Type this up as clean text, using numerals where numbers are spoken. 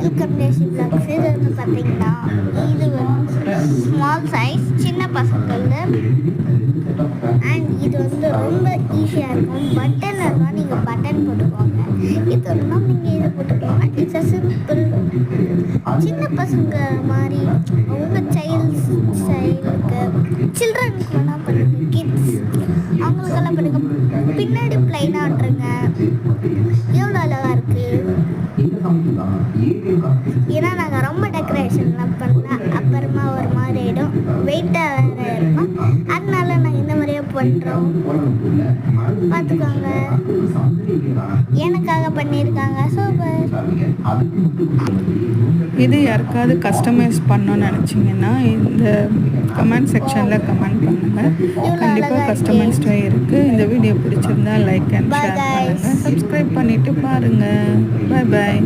Welcome டேஷி blocks. இது வந்து பார்த்தீங்கன்னா இது வந்து ஸ்மால் சைஸ் சின்ன பசங்களுக்கு. அண்ட் இது வந்து ரொம்ப ஈஸியாக இருக்கும். பட்டன் இருந்தால் நீங்கள் பட்டன் போட்டுக்கோங்க, இது இருந்தால் நீங்கள் இது போட்டுக்கோங்க. It's a simple. சின்ன பசங்க மாதிரி அவங்க சைல்டுக்கு சில்ட்ரனுக்கு வேணால் பண்ணுங்க, கிட்ஸ் அவங்களுக்கெல்லாம் பண்ணுங்க. பின்னாடி பிளைனாக விட்டுருங்க. எவ்வளோ அழகாக இருக்குது. ஏன்னா நாங்கள் ரொம்ப டெக்கரேஷன்லாம் பண்ணலாம், அப்புறமா ஒரு மாதிரி ஆகிடும், வெயிட்டாக வேறு இருக்கும். அதனால நாங்கள் இந்த மாதிரியே பண்ணுறோம். பார்த்துக்கோங்க, எனக்காக பண்ணியிருக்காங்க. சூப்பர். இது யாருக்காவது கஸ்டமைஸ் பண்ணணும்னு நினச்சிங்கன்னா இந்த கமெண்ட் செக்ஷனில் கமெண்ட் பண்ணுங்கள். கண்டிப்பாக கஸ்டமைஸ்டாக இருக்குது. இந்த வீடியோ பிடிச்சிருந்தா லைக் அண்ட் ஷேர் பண்ணுங்கள். சப்ஸ்கிரைப் பண்ணிவிட்டு பாருங்கள். பாய் பாய்.